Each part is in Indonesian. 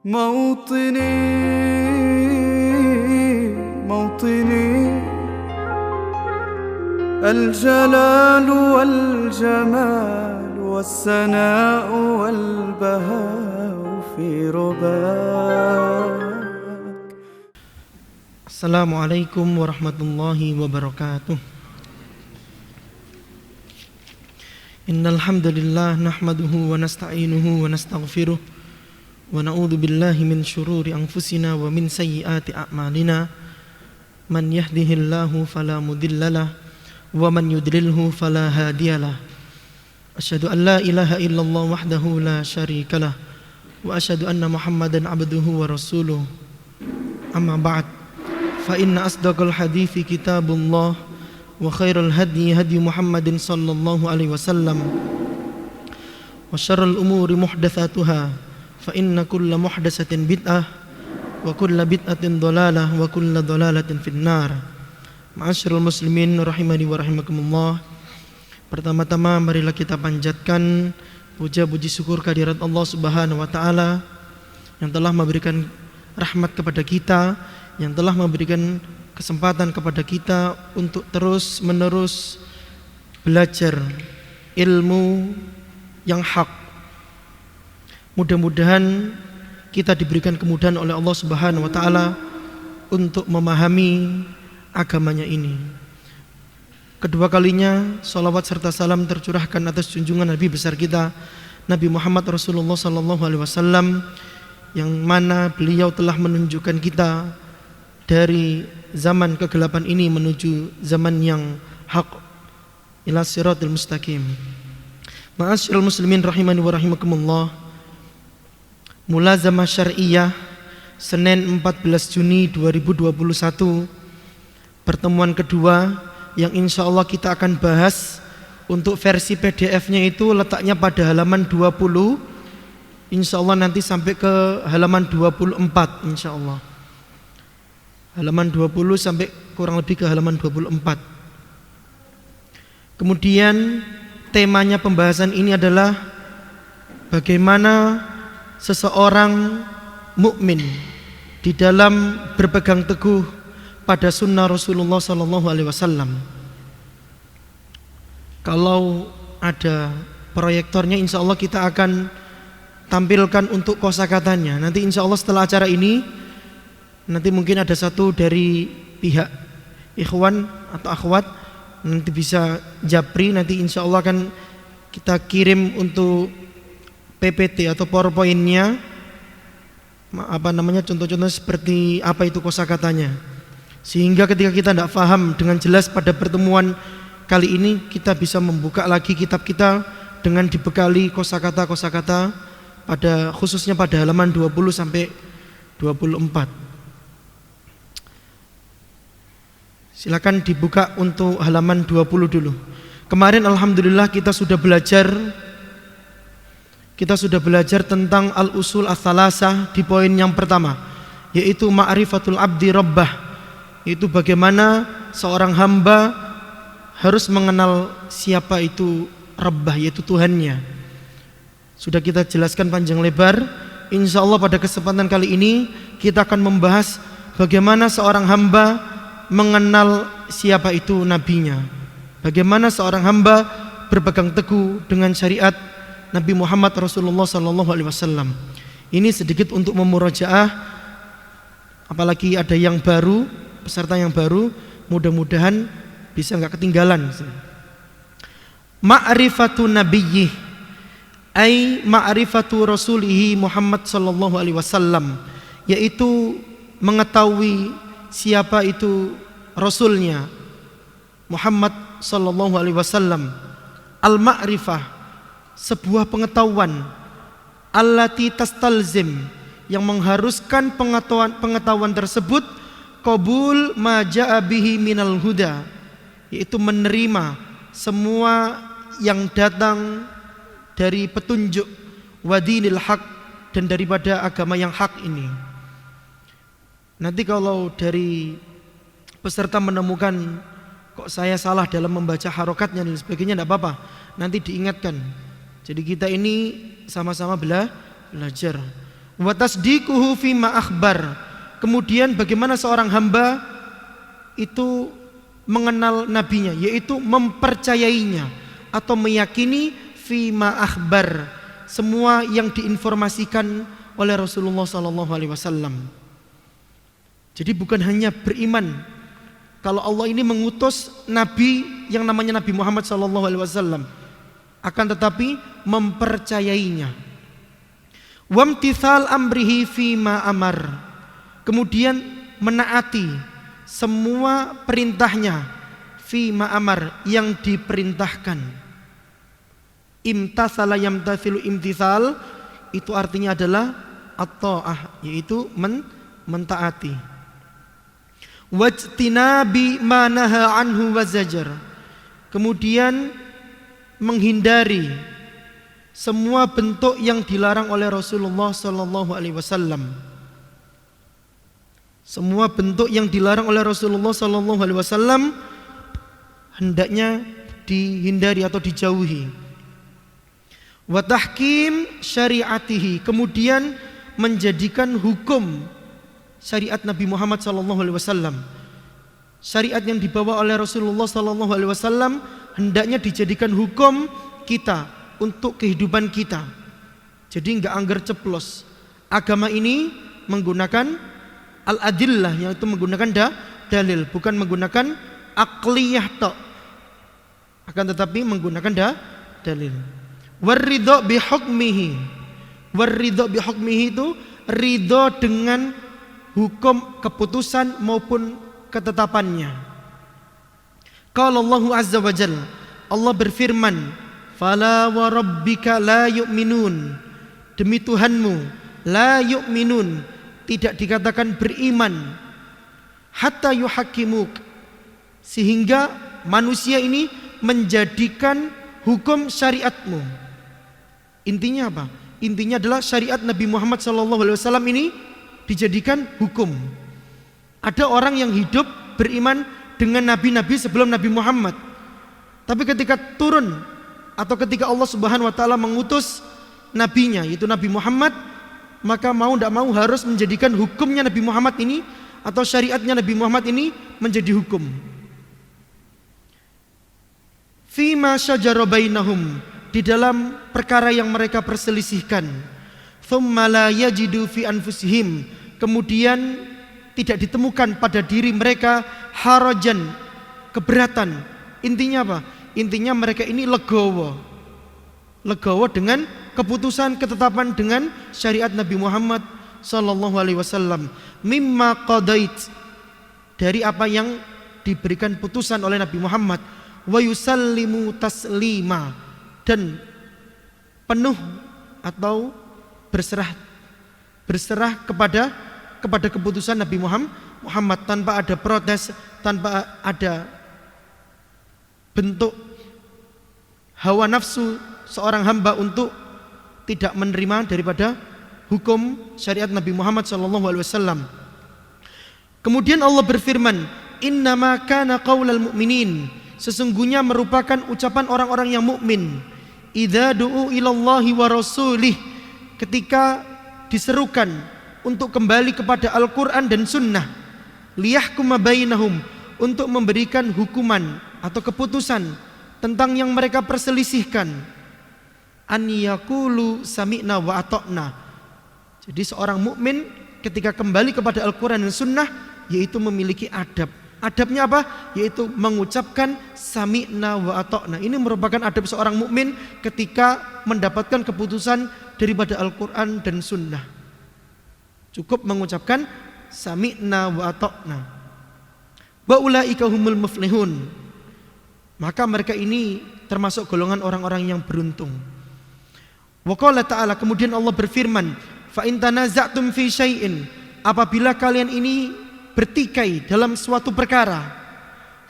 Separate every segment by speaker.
Speaker 1: موطني موطني الجلال والجمال والسناء والبهاء في رباك.
Speaker 2: Assalamualaikum warahmatullahi wabarakatuh. Innal hamdalillah nahmaduhu wa nasta'inuhu wa nastaghfiruh wa na'udzu billahi min syururi anfusina wa min sayyiati a'malina. Man yahdihillahu fala mudhillalah wa man yudlilhu fala hadiyalah. Asyhadu an la ilaha illallah wahdahu la syarikalah wa asyhadu anna Muhammadan abduhu wa rasuluh. Amma ba'd. Fa inna asdaqal hadithi kitabullah wa khairal hadi hadi Muhammadin sallallahu alaihi wasallam wa syarrul umuri muhdatsatuha fa inna kulla muhdatsatin bid'ah wa kulla bid'atin dhalalah wa kulla dhalalatin finnar. Ma'asyiral muslimin rahimani wa rahimakumullah. Pertama-tama marilah kita panjatkan puja puji syukur kehadirat Allah Subhanahu wa taala yang telah memberikan rahmat kepada kita, yang telah memberikan kesempatan kepada kita untuk terus menerus belajar ilmu yang hak. Mudah-mudahan kita diberikan kemudahan oleh Allah Subhanahu wa taala untuk memahami agamanya ini. Kedua kalinya salawat serta salam tercurahkan atas junjungan Nabi besar kita Nabi Muhammad Rasulullah sallallahu alaihi wasallam, yang mana beliau telah menunjukkan kita dari zaman kegelapan ini menuju zaman yang hak, ila siratil mustaqim. Ma'asyiral muslimin rahimani wa rahimakumullah. Mulazamah syar'iyah Senin 14 Juni 2021, pertemuan kedua yang insya Allah kita akan bahas. Untuk versi PDF-nya itu letaknya pada halaman 20, insya Allah nanti sampai ke halaman 24 insya Allah. Halaman 20 sampai kurang lebih ke halaman 24. Kemudian temanya pembahasan ini adalah bagaimana seseorang mukmin di dalam berpegang teguh pada sunnah Rasulullah sallallahu alaihi wasallam. Kalau ada proyektornya, insya Allah kita akan tampilkan untuk kosakatanya. Nanti insya Allah setelah acara ini, nanti mungkin ada satu dari pihak ikhwan atau akhwat nanti bisa japri, nanti insya Allah akan kita kirim untuk PPT atau PowerPoint-nya, contoh-contoh seperti apa itu kosakatanya, sehingga ketika kita tidak paham dengan jelas pada pertemuan kali ini, kita bisa membuka lagi kitab kita dengan dibekali kosakata-kosakata pada khususnya pada halaman 20 sampai 24. Silakan dibuka untuk halaman 20 dulu. Kemarin alhamdulillah kita sudah belajar tentang al-usul ats-tsalasah di poin yang pertama, yaitu ma'rifatul abdi rabbah, yaitu bagaimana seorang hamba harus mengenal siapa itu rabbah, yaitu Tuhannya. Sudah kita jelaskan panjang lebar. Insya Allah pada kesempatan kali ini kita akan membahas bagaimana seorang hamba mengenal siapa itu nabinya, bagaimana seorang hamba berpegang teguh dengan syariat Nabi Muhammad Rasulullah sallallahu alaihi wasallam. Ini sedikit untuk memurajaah, apalagi ada yang baru, peserta yang baru, mudah-mudahan bisa enggak ketinggalan. Ma'rifatu nabiyyih ai ma'rifatu rasulihi Muhammad sallallahu alaihi wasallam, yaitu mengetahui siapa itu rasulnya Muhammad sallallahu alaihi wasallam. Al-ma'rifah, sebuah pengetahuan, allati tastalzim, yang mengharuskan pengetahuan tersebut qabul ma jaa bihi minal huda, yaitu menerima semua yang datang dari petunjuk, wadinil haq, dan daripada agama yang hak ini. Nanti kalau dari peserta menemukan kok saya salah dalam membaca harokatnya dan sebagainya, tidak apa-apa, nanti diingatkan. Jadi kita ini sama-sama belajar. Wa tasdiquhu fima akhbar. Kemudian bagaimana seorang hamba itu mengenal nabinya, yaitu mempercayainya atau meyakini fima akhbar, semua yang diinformasikan oleh Rasulullah SAW. Jadi bukan hanya beriman kalau Allah ini mengutus nabi yang namanya Nabi Muhammad SAW, akan tetapi mempercayainya. Wamtithal amrihi fima amar, kemudian menaati semua perintahnya fima amar, yang diperintahkan. Imtathala yamtathilu imtithal, itu artinya adalah at-ta'ah, yaitu mentaati. Wajtinabi ma naha anhu wa zajar, kemudian menghindari semua bentuk yang dilarang oleh Rasulullah SAW. Semua bentuk yang dilarang oleh Rasulullah SAW hendaknya dihindari atau dijauhi. Wa tahkim syariatihi, kemudian menjadikan hukum syariat Nabi Muhammad SAW. Syariat yang dibawa oleh Rasulullah SAW hendaknya dijadikan hukum kita untuk kehidupan kita. Jadi enggak anggar ceplos. Agama ini menggunakan al-adillah, yaitu menggunakan dalil, bukan menggunakan aqliyah tok, akan tetapi menggunakan dalil. Waridho bihukmihi, waridho bihukmihi itu ridho dengan hukum keputusan maupun ketetapannya. Qala Allahu azza wa jalla, Allah berfirman, fala wa rabbika la yu'minun, demi Tuhanmu, la yu'minun, tidak dikatakan beriman, hatta yuhakimuk, sehingga manusia ini menjadikan hukum syariatmu. Intinya apa? Intinya adalah syariat Nabi Muhammad SAW ini dijadikan hukum. Ada orang yang hidup beriman dengan nabi-nabi sebelum Nabi Muhammad, tapi ketika turun atau ketika Allah Subhanahu wa taala mengutus nabinya, yaitu Nabi Muhammad, maka mau tidak mau harus menjadikan hukumnya Nabi Muhammad ini atau syariatnya Nabi Muhammad ini menjadi hukum. Fima syajara bainahum, di dalam perkara yang mereka perselisihkan. Thumma la yajidu fi anfusihim, kemudian tidak ditemukan pada diri mereka harajan, keberatan. Intinya apa? Intinya mereka ini legowo dengan keputusan ketetapan dengan syariat Nabi Muhammad SAW. Mimma qadait, dari apa yang diberikan putusan oleh Nabi Muhammad. Wa yusallimu taslima, dan penuh atau berserah kepada keputusan Nabi Muhammad tanpa ada protes, tanpa ada bentuk hawa nafsu seorang hamba untuk tidak menerima daripada hukum syariat Nabi Muhammad SAW. Kemudian Allah berfirman, innama kana qaulal mu'minin, sesungguhnya merupakan ucapan orang-orang yang mukmin, idza du'u ilallahi wa rasulih, ketika diserukan untuk kembali kepada Al-Quran dan Sunnah, liyahkuma bainahum, untuk memberikan hukuman atau keputusan tentang yang mereka perselisihkan, an yaqulu sami'na wa ata'na. Jadi seorang mukmin ketika kembali kepada Al-Quran dan Sunnah, yaitu memiliki adab. Adabnya apa? Yaitu mengucapkan sami'na wa ata'na. Ini merupakan adab seorang mukmin ketika mendapatkan keputusan daripada Al-Quran dan Sunnah. Cukup mengucapkan sami'na wa ata'na. Wa ulaika humul muflihun, maka mereka ini termasuk golongan orang-orang yang beruntung. Wa qala ta'ala, kemudian Allah berfirman, fa in tanaza'tum fi syai'in, apabila kalian ini bertikai dalam suatu perkara,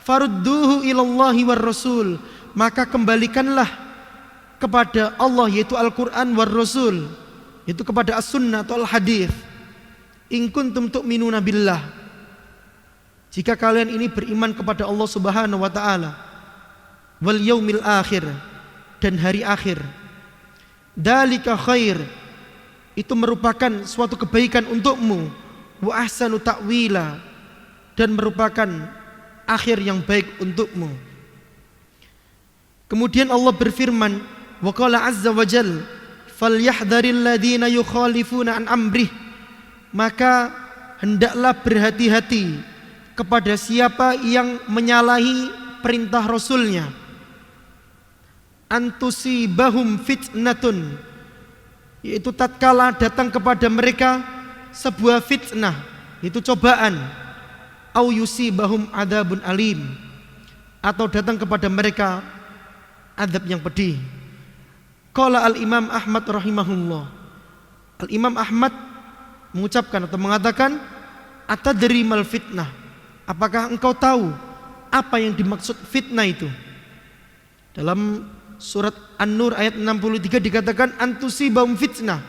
Speaker 2: farudduhu ilallahi war rasul, maka kembalikanlah kepada Allah, yaitu Al-Quran, war rasul, yaitu kepada as-sunnah atau al-hadith. In kuntum tu'minuna billah, jika kalian ini beriman kepada Allah Subhanahu wa taala, wal yaumil akhir, dan hari akhir. Dalika khair, itu merupakan suatu kebaikan untukmu, wa ahsanu ta'wila, dan merupakan akhir yang baik untukmu. Kemudian Allah berfirman, wa qala azza wa jalla, falyahdharil ladzina yukhalifuna an amrih, maka hendaklah berhati-hati kepada siapa yang menyalahi perintah Rasulnya, antusibahum fitnatun, yaitu tatkala datang kepada mereka sebuah fitnah, itu cobaan, au yusibahum adzabun alim, atau datang kepada mereka azab yang pedih. Qala al-Imam Ahmad rahimahullah, Al-Imam Ahmad mengucapkan atau mengatakan, atadri mal fitnah, apakah engkau tahu apa yang dimaksud fitnah itu? Dalam surat An-Nur ayat 63 dikatakan antusibahum fitnah.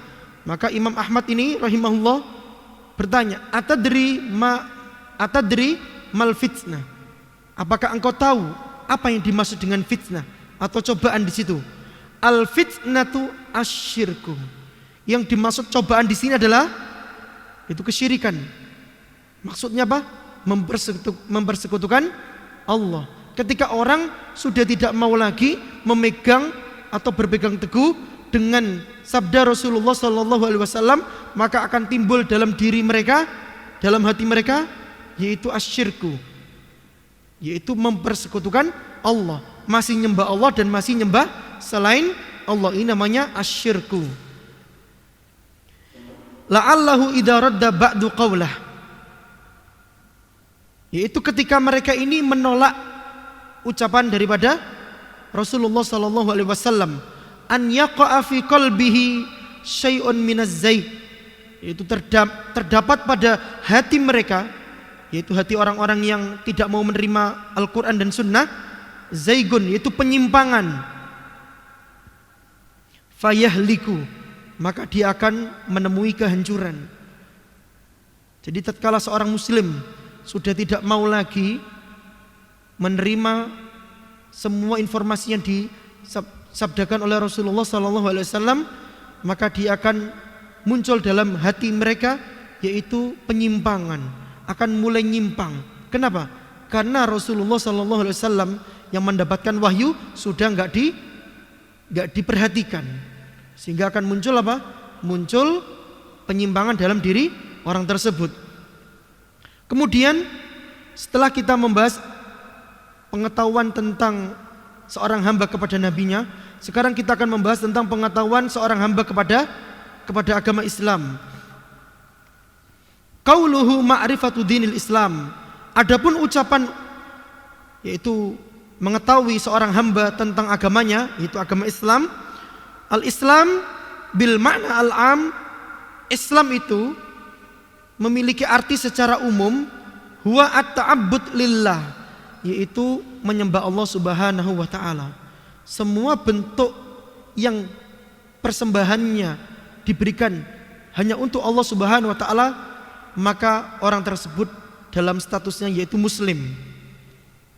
Speaker 2: Maka Imam Ahmad ini rahimahullah bertanya, atadri mal fitnah, apakah engkau tahu apa yang dimaksud dengan fitnah atau cobaan di situ? Al fitnatu asyirku, yang dimaksud cobaan di sini adalah itu kesyirikan. Maksudnya apa? Mempersekutukan Allah. Ketika orang sudah tidak mau lagi memegang atau berpegang teguh dengan sabda Rasulullah SAW, maka akan timbul dalam diri mereka, dalam hati mereka, yaitu asyirku, yaitu mempersekutukan Allah, masih nyembah Allah dan masih nyembah selain Allah. Ini namanya asyirku. La'allahu idza radda ba'du qawlah, yaitu ketika mereka ini menolak ucapan daripada Rasulullah sallallahu alaihi wasallam, an yaqa'a fi qalbihi syai'un minaz zaid, yaitu terdapat pada hati mereka, yaitu hati orang-orang yang tidak mau menerima Al-Qur'an dan Sunnah, zaigun, yaitu penyimpangan, fayahliku, maka dia akan menemui kehancuran. Jadi tatkala seorang muslim sudah tidak mau lagi menerima semua informasi yang disabdakan oleh Rasulullah SAW, maka dia akan muncul dalam hati mereka, yaitu penyimpangan, akan mulai nyimpang. Kenapa? Karena Rasulullah SAW yang mendapatkan wahyu sudah nggak diperhatikan, sehingga akan muncul apa? Muncul penyimpangan dalam diri orang tersebut. Kemudian setelah kita membahas pengetahuan tentang seorang hamba kepada nabinya, sekarang kita akan membahas tentang pengetahuan seorang hamba kepada agama Islam. Qauluhu ma'rifatu dinil Islam, adapun ucapan yaitu mengetahui seorang hamba tentang agamanya, yaitu agama Islam. Al-Islam bil makna al-am, Islam itu memiliki arti secara umum, huwa at-ta'abbud lillah, yaitu menyembah Allah Subhanahu wa taala. Semua bentuk yang persembahannya diberikan hanya untuk Allah Subhanahu wa taala, maka orang tersebut dalam statusnya yaitu muslim.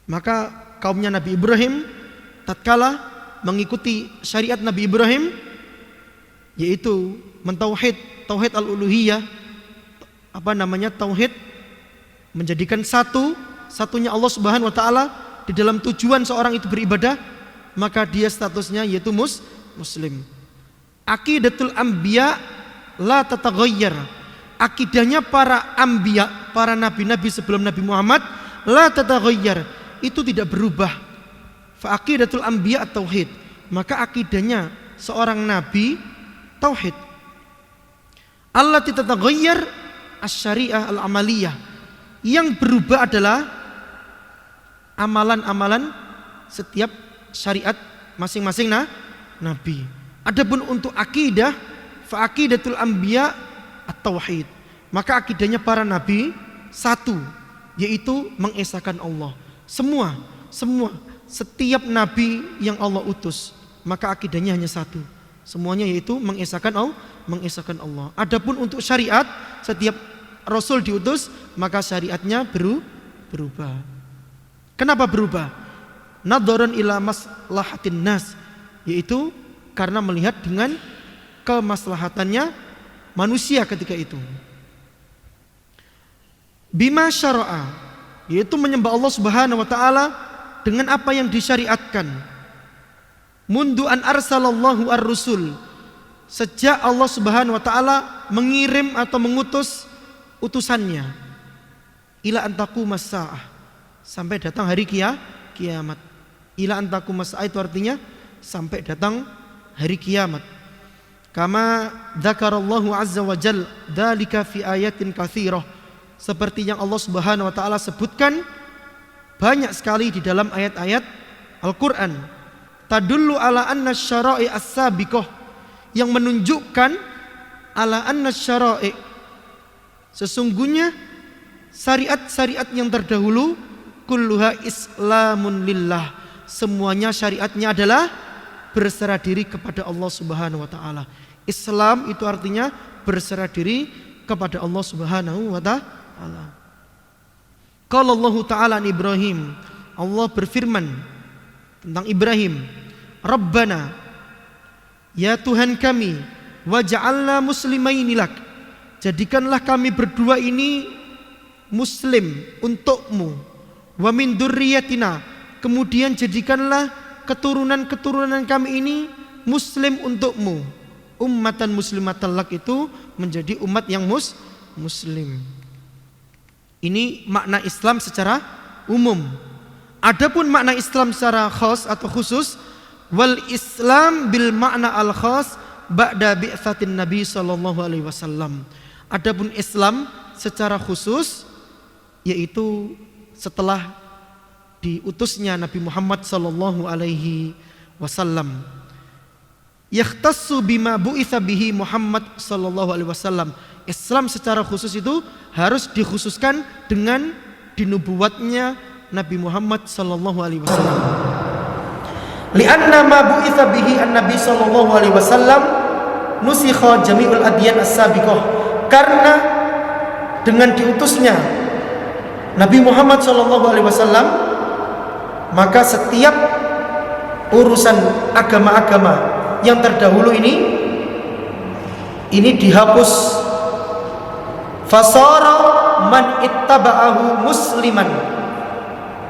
Speaker 2: Maka kaumnya Nabi Ibrahim tatkala mengikuti syariat Nabi Ibrahim, yaitu tauhid al-uluhiyah, tauhid menjadikan satunya Allah Subhanahu wa taala di dalam tujuan seorang itu beribadah, maka dia statusnya yaitu muslim. Aqidatul anbiya la tataghayyar, akidahnya para anbiya, para nabi-nabi sebelum Nabi Muhammad, la tataghayyar, itu tidak berubah. Fa aqidatul anbiya at-tauhid, maka akidahnya seorang nabi tauhid. Allati tataghayyar asy-syari'ah al-amaliyah, yang berubah adalah amalan-amalan setiap syariat masing-masing nabi. Adapun untuk akidah, fa aqidatul anbiya at-tauhid, maka akidahnya para nabi satu, yaitu mengesahkan Allah. Setiap nabi yang Allah utus, maka akidahnya hanya satu, semuanya yaitu mengesahkan Allah. Adapun untuk syariat, setiap rasul diutus, maka syariatnya berubah. Kenapa berubah? Nadharan ila maslahatin nas, yaitu karena melihat dengan kemaslahatannya manusia ketika itu. Bima syara'a, yaitu menyembah Allah Subhanahu wa taala dengan apa yang disyariatkan. Mundu an arsalallahu ar-rusul, sejak Allah Subhanahu wa taala mengirim atau mengutus utusannya. Ila antaqumas saah, sampai datang hari kiamat. Ila antaqumas saah itu artinya sampai datang hari kiamat. Kama dzakarallahu azza wa jalla dzalika fi ayatin katsirah, seperti yang Allah Subhanahu wa taala sebutkan banyak sekali di dalam ayat-ayat Al-Qur'an. Tadullu ala anna syara'i as-sabiqah, yang menunjukkan ala anna syara'i, sesungguhnya syariat-syariat yang terdahulu kulluha islamun lillah, semuanya syariatnya adalah berserah diri kepada Allah Subhanahu wa taala. Islam itu artinya berserah diri kepada Allah Subhanahu wa taala. Qala Allah taala an Ibrahim, Allah berfirman tentang Ibrahim, Rabbana, ya Tuhan kami, waj'alna muslimaini lak, jadikanlah kami berdua ini muslim untukmu, wa min dzurriyyatina, kemudian jadikanlah keturunan-keturunan kami ini muslim untukmu. Ummatan muslimatan lak itu menjadi umat yang muslim. Ini makna Islam secara umum. Adapun makna Islam secara khas atau khusus, wal Islam bil makna al khas ba'da bi'tsatin Nabi sallallahu alaihi wasallam. Adapun Islam secara khusus yaitu setelah diutusnya Nabi Muhammad sallallahu alaihi wasallam. Yakhtassu bima bu'itsa bihi Muhammad sallallahu alaihi wasallam. Islam secara khusus itu harus dikhususkan dengan dinubuatnya Nabi Muhammad sallallahu alaihi wasallam. Li'anna ma bu'itsa bihi an-nabi sallallahu alaihi wasallam nusikha jami'ul adyan as-sabiqah. Karena dengan diutusnya Nabi Muhammad sallallahu alaihi wasallam, maka setiap urusan agama-agama yang terdahulu ini dihapus. Fasara man ittaba'ahu musliman,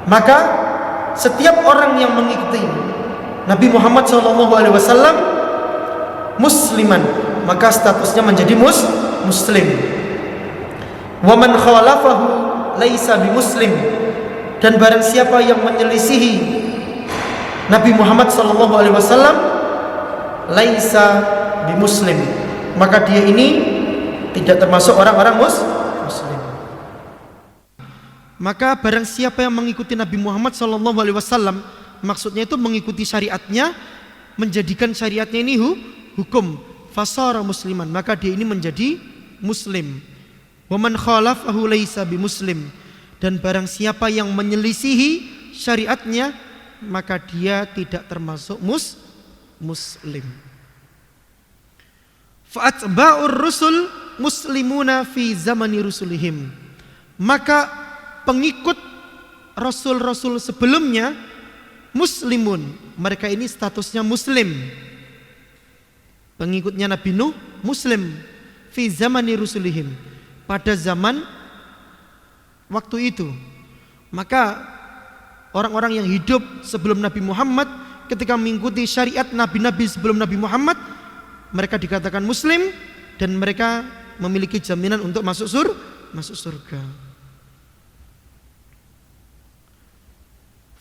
Speaker 2: maka setiap orang yang mengikuti Nabi Muhammad SAW musliman, maka statusnya menjadi muslim. Wa man khalafahu laisa bimuslim, dan barang siapa yang menyelisihi Nabi Muhammad SAW laisa bimuslim, maka dia ini tidak termasuk orang-orang muslim. Maka barang siapa yang mengikuti Nabi Muhammad SAW, maksudnya itu mengikuti syariatnya, menjadikan syariatnya ini hukum, fasara musliman, maka dia ini menjadi muslim. Wa man khalafahu laisa bimuslim, dan barang siapa yang menyelisihi syariatnya, maka dia tidak termasuk muslim. Fa'atba'ur rusul muslimuna fi zamani rusulihim, maka pengikut rasul-rasul sebelumnya muslimun, mereka ini statusnya muslim. Pengikutnya Nabi Nuh muslim fi zamani rusulihim, pada zaman waktu itu. Maka orang-orang yang hidup sebelum Nabi Muhammad ketika mengikuti syariat nabi-nabi sebelum Nabi Muhammad, mereka dikatakan muslim dan mereka memiliki jaminan untuk masuk surga.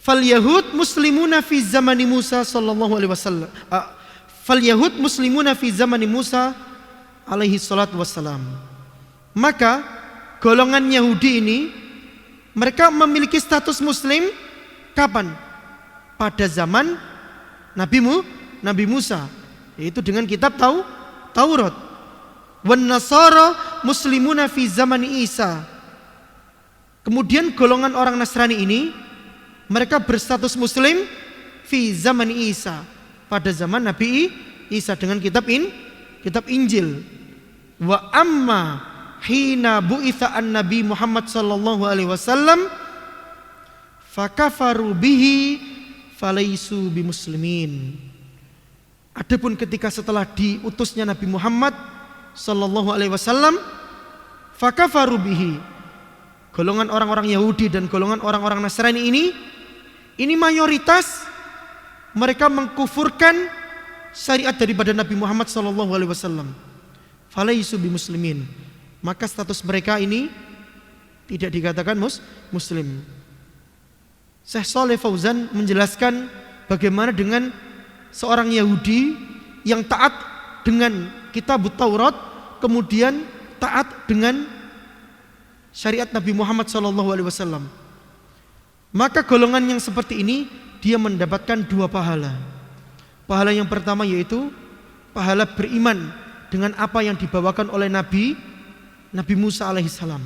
Speaker 2: Fal yahud muslimuna fi zamani Musa sallallahu alaihi wasallam. Fal yahud muslimuna fi zamani Musa alaihi salatu wassalam. Maka golongan Yahudi ini mereka memiliki status muslim kapan? Pada zaman Nabi Musa, yaitu dengan kitab Taurat. Wan nasara muslimuna fi zamani Isa. Kemudian golongan orang Nasrani ini mereka berstatus muslim fi zamani Isa, pada zaman Nabi Isa dengan kitab Injil. Wa amma hina bu'itsa an-nabi Muhammad sallallahu alaihi wasallam fakafaru bihi falaisu bimuslimin. Adapun ketika setelah diutusnya Nabi Muhammad, sallallahu alaihi wasallam fakafaru bihi. Golongan orang-orang Yahudi dan golongan orang-orang Nasrani ini mayoritas mereka mengkufurkan syariat daripada Nabi Muhammad sallallahu alaihi wasallam. Falaisu bimuslimin. Maka status mereka ini tidak dikatakan muslim. Syekh Shalih Fauzan menjelaskan bagaimana dengan seorang Yahudi yang taat dengan kitab Taurat, kemudian taat dengan syariat Nabi Muhammad SAW. Maka golongan yang seperti ini dia mendapatkan 2 pahala. Pahala yang pertama yaitu pahala beriman dengan apa yang dibawakan oleh Nabi Musa alaihissalam.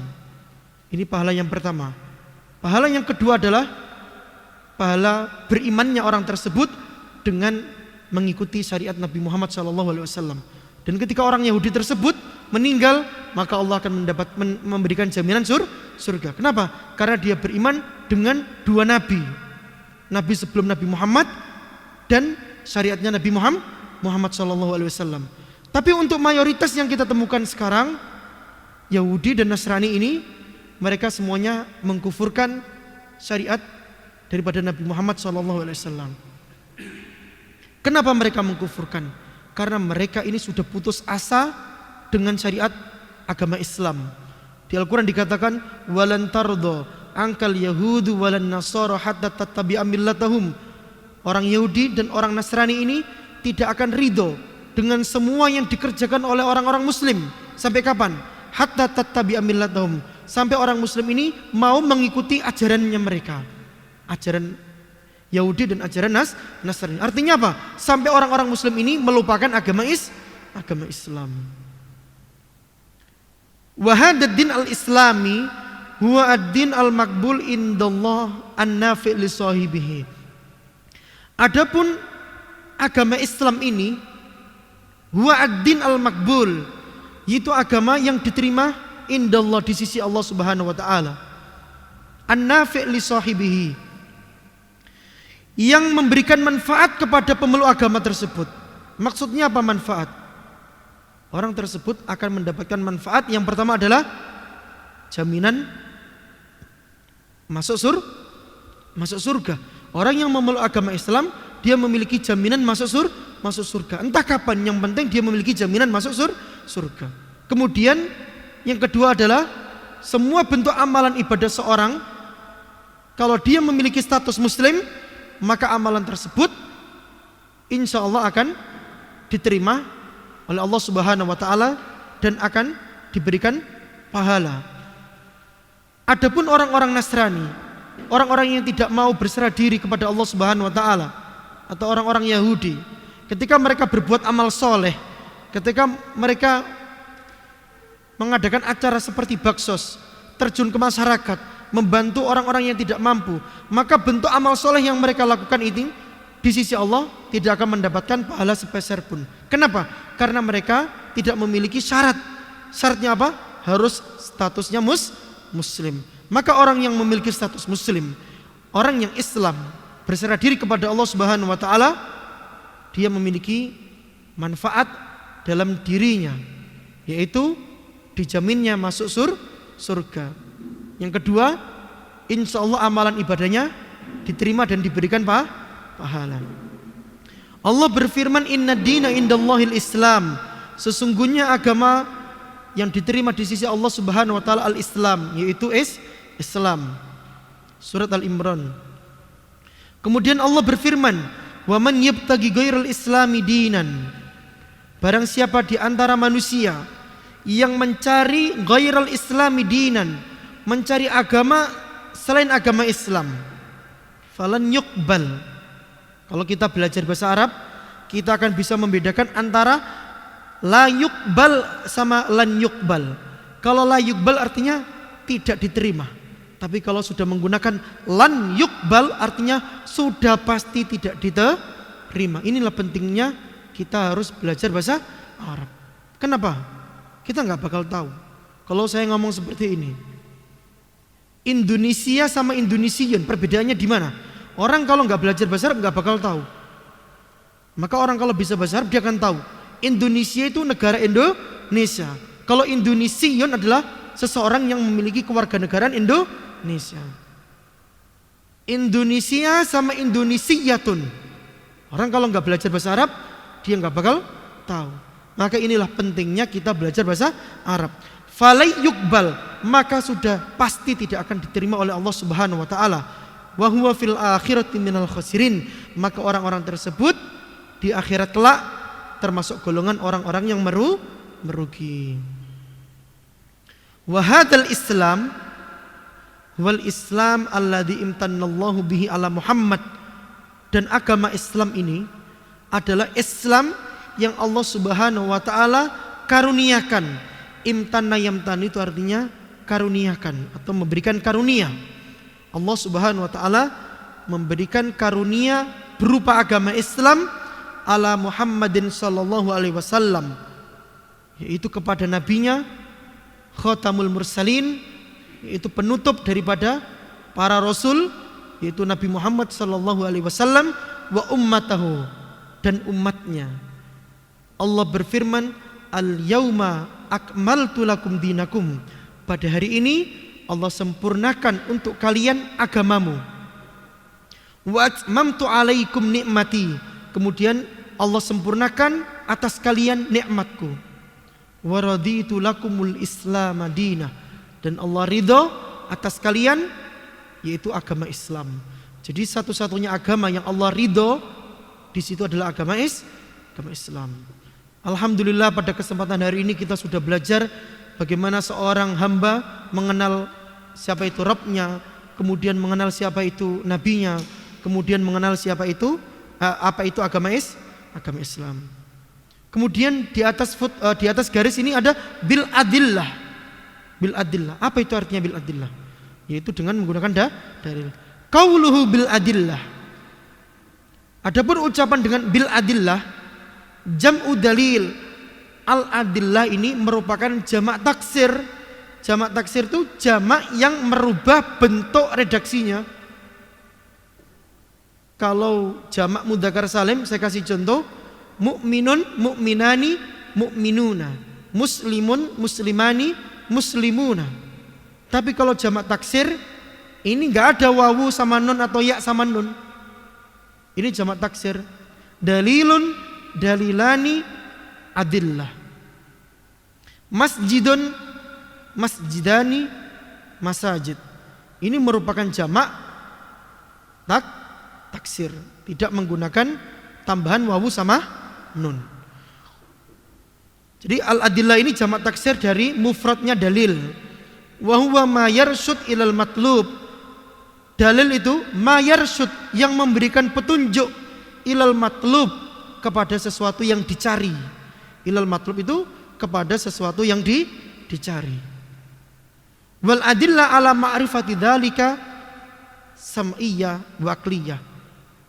Speaker 2: Ini pahala yang pertama. Pahala yang kedua adalah pahala berimannya orang tersebut dengan mengikuti syariat Nabi Muhammad SAW. Dan ketika orang Yahudi tersebut meninggal, maka Allah akan memberikan jaminan surga. Kenapa? Karena dia beriman dengan 2 nabi. Nabi sebelum Nabi Muhammad dan syariatnya Nabi Muhammad SAW. Tapi untuk mayoritas yang kita temukan sekarang, Yahudi dan Nasrani ini, mereka semuanya mengkufurkan syariat daripada Nabi Muhammad SAW. Kenapa mereka mengkufurkan? Karena mereka ini sudah putus asa dengan syariat agama Islam. Di Al-Quran dikatakan walan tardo angkal yahudu walan nasara hatta tattabi'a millatahum. Orang Yahudi dan orang Nasrani ini tidak akan ridho dengan semua yang dikerjakan oleh orang-orang Muslim. Sampai kapan? Hatta tattabi'a millatahum. Sampai orang Muslim ini mau mengikuti ajarannya mereka, ajaran Yahudi dan ajaran Nasrani. Artinya apa? Sampai orang-orang Muslim ini melupakan agama Islam. Wa hadzal din al-islami huwa ad-din al-maqbul indallah an-nafi' li sahibihi. Adapun agama Islam ini huwa ad-din al-maqbul, yaitu agama yang diterima indallah di sisi Allah Subhanahu wa taala. An-nafi' li sahibihi, yang memberikan manfaat kepada pemeluk agama tersebut. Maksudnya apa manfaat? Orang tersebut akan mendapatkan manfaat. Yang pertama adalah jaminan masuk surga. Orang yang memeluk agama Islam, dia memiliki jaminan masuk surga. Entah kapan, yang penting dia memiliki jaminan masuk surga. Kemudian yang kedua adalah semua bentuk amalan ibadah seorang, kalau dia memiliki status muslim, maka amalan tersebut insya Allah akan diterima oleh Allah Subhanahu wa taala dan akan diberikan pahala. Adapun orang-orang Nasrani, orang-orang yang tidak mau berserah diri kepada Allah Subhanahu wa taala, atau orang-orang Yahudi, ketika mereka berbuat amal soleh, ketika mereka mengadakan acara seperti baksos, terjun ke masyarakat, membantu orang-orang yang tidak mampu, maka bentuk amal soleh yang mereka lakukan ini di sisi Allah tidak akan mendapatkan pahala sepeser pun. Kenapa? Karena mereka tidak memiliki syarat. Syaratnya apa? Harus statusnya muslim. Maka orang yang memiliki status muslim, orang yang Islam, berserah diri kepada Allah Subhanahu wa taala, dia memiliki manfaat dalam dirinya, yaitu dijaminnya masuk surga. Yang kedua, insya Allah amalan ibadahnya diterima dan diberikan pahala. Allah berfirman, Inna dina indallahil Islam. Sesungguhnya agama yang diterima di sisi Allah Subhanahu wa taala al-Islam, yaitu Islam. Surat Al-Imran. Kemudian Allah berfirman, wa man yabtaghi ghairal islami dinan. Barang siapa di antara manusia yang mencari ghairal islami dinan, mencari agama selain agama Islam, falan yuqbal. Kalau kita belajar bahasa Arab, kita akan bisa membedakan antara la yuqbal sama lan yuqbal. Kalau la yuqbal artinya tidak diterima, tapi kalau sudah menggunakan lan yuqbal artinya sudah pasti tidak diterima. Inilah pentingnya kita harus belajar bahasa Arab. Kenapa? Kita nggak bakal tahu kalau saya ngomong seperti ini. Indonesia sama Indonesian, perbedaannya di mana? Orang kalau nggak belajar bahasa Arab nggak bakal tahu. Maka orang kalau bisa bahasa Arab dia akan tahu. Indonesia itu negara Indonesia. Kalau Indonesian adalah seseorang yang memiliki kewarganegaraan Indonesia. Indonesia sama Indonesiatun. Orang kalau nggak belajar bahasa Arab, dia nggak bakal tahu. Maka inilah pentingnya kita belajar bahasa Arab. Falai yukbal, maka sudah pasti tidak akan diterima oleh Allah Subhanahu wa taala. Wa huwa fil akhirati minal khasirin, maka orang-orang tersebut di akhirat kelak termasuk golongan orang-orang yang merugi. Wa hadzal Islam wal Islam alladzi imtannallahu bihi ala Muhammad, dan agama Islam ini adalah Islam yang Allah Subhanahu wa taala karuniakan. Imtanna yamtan itu artinya karuniakan atau memberikan karunia. Allah Subhanahu wa taala memberikan karunia berupa agama Islam ala Muhammadin sallallahu alaihi wasallam, yaitu kepada nabinya khatamul mursalin, yaitu penutup daripada para rasul, yaitu Nabi Muhammad sallallahu alaihi wasallam, wa ummatahu, dan umatnya. Allah berfirman, al-yauma akmaltu lakum dinakum, pada hari ini Allah sempurnakan untuk kalian agamamu. Wa atmamtu alaikum nikmati, kemudian Allah sempurnakan atas kalian nikmatku. Wa raditu lakumul islam madinah, dan Allah ridho atas kalian yaitu agama Islam. Jadi satu-satunya agama yang Allah ridho di situ adalah agama Islam. Alhamdulillah pada kesempatan hari ini kita sudah belajar bagaimana seorang hamba mengenal siapa itu Rabbnya, kemudian mengenal siapa itu nabinya, kemudian mengenal siapa itu apa itu agama Islam. Kemudian di atas garis ini ada bil adillah. Bil adillah. Apa itu artinya bil adillah? Yaitu dengan menggunakan dalil. Qauluhu bil adillah. Adapun ucapan dengan bil adillah, jam'u dalil. Al adillah ini merupakan jamak taksir. Jamak taksir itu jamak yang merubah bentuk redaksinya. Kalau jamak mudzakkar salim, saya kasih contoh, mukminun, mukminani, mukminuna, muslimun, muslimani, muslimuna. Tapi kalau jamak taksir, ini nggak ada wawu sama nun atau ya sama nun. Ini jamak taksir. Dalilun, dalilani, adillah. Masjidun, masjidani, masajid. Ini merupakan jamak taksir, tidak menggunakan tambahan wawu sama nun. Jadi al-adillah ini jamak taksir dari mufradnya dalil. Wa huwa ma yarsyud ilal matlub. Dalil itu ma yarsyud, yang memberikan petunjuk, ilal matlub, kepada sesuatu yang dicari. Ilal matlub itu kepada sesuatu yang dicari. Wal adillah ala ma'rifati dzalika sam'iyyah wa aqliyah.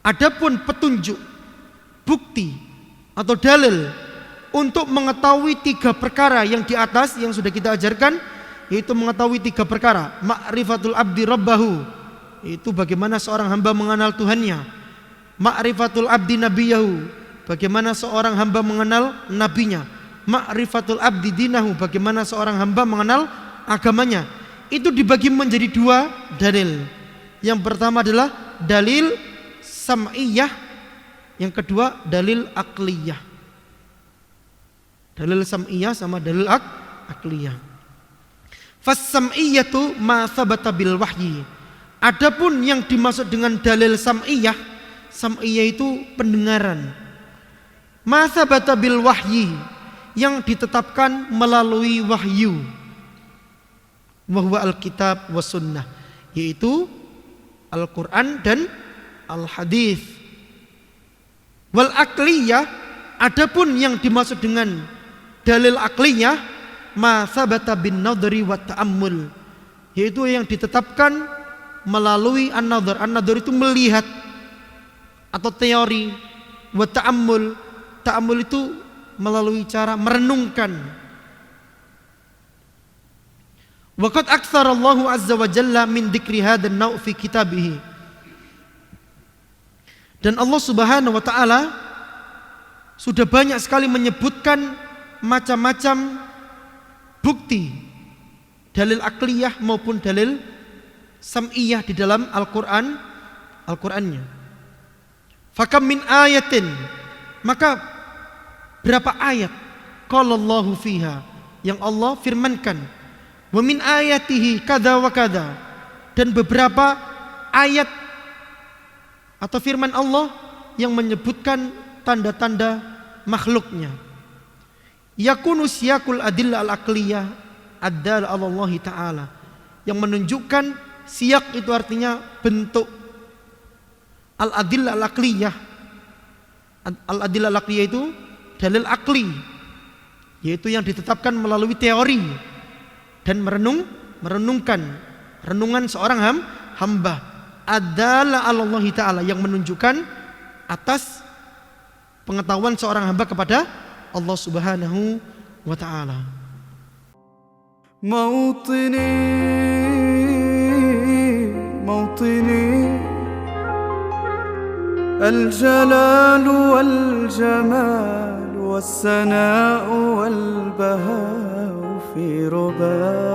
Speaker 2: Adapun petunjuk, bukti atau dalil untuk mengetahui 3 perkara yang di atas yang sudah kita ajarkan, yaitu mengetahui 3 perkara. Ma'rifatul abdi rabbahu, itu bagaimana seorang hamba mengenal Tuhannya. Ma'rifatul abdi nabiyahu, bagaimana seorang hamba mengenal nabinya. Ma'rifatul abdi dinahu, bagaimana seorang hamba mengenal agamanya. Itu dibagi menjadi 2 dalil. Yang pertama adalah dalil sam'iyah, yang kedua dalil aqliyah. Dalil sam'iyah sama dalil aqliyah. Fas-sam'iyatu ma thabata bil wahyi. Adapun yang dimaksud dengan dalil sam'iyah, sam'iyah itu pendengaran. Ma thabata bil wahyi, yang ditetapkan melalui wahyu. Wa huwa al-kitab was sunnah, yaitu Al-Quran dan Al-Hadis. Wal aqliyah, adapun yang dimaksud dengan dalil aqliyah, ma thabata bin nadri wa ta'ammul, yaitu yang ditetapkan melalui an-nadhr. An-nadhr itu melihat atau teori. Wa ta'ammul, ta'ammul itu melalui cara merenungkan. Waqad aktsara Allahu azza wa jalla min dzikri hadzal naw' fi kitabih. Dan Allah Subhanahu wa taala sudah banyak sekali menyebutkan macam-macam bukti dalil akliyah maupun dalil sam'iyah di dalam Al-Qur'annya. Fakam min ayatin, maka berapa ayat qalallahu fiha yang Allah firmankan, wa min ayatihi kada wa kada, dan beberapa ayat atau firman Allah yang menyebutkan tanda-tanda makhluknya. Yakunu siyakul adillah al-aqliyah ad-dal ala Allah Ta'ala, yang menunjukkan siyak itu artinya bentuk, al-adillah al-aqliyah. Al-adillah al-aqliyah itu dalil akli, yaitu yang ditetapkan melalui teori dan merenungkan renungan seorang hamba. Ad-dal ala Allah Ta'ala, yang menunjukkan atas pengetahuan seorang hamba kepada Allah Subhanahu wa ta'ala.
Speaker 1: موطني الجلال والجمال والسناء والبهاء في رباك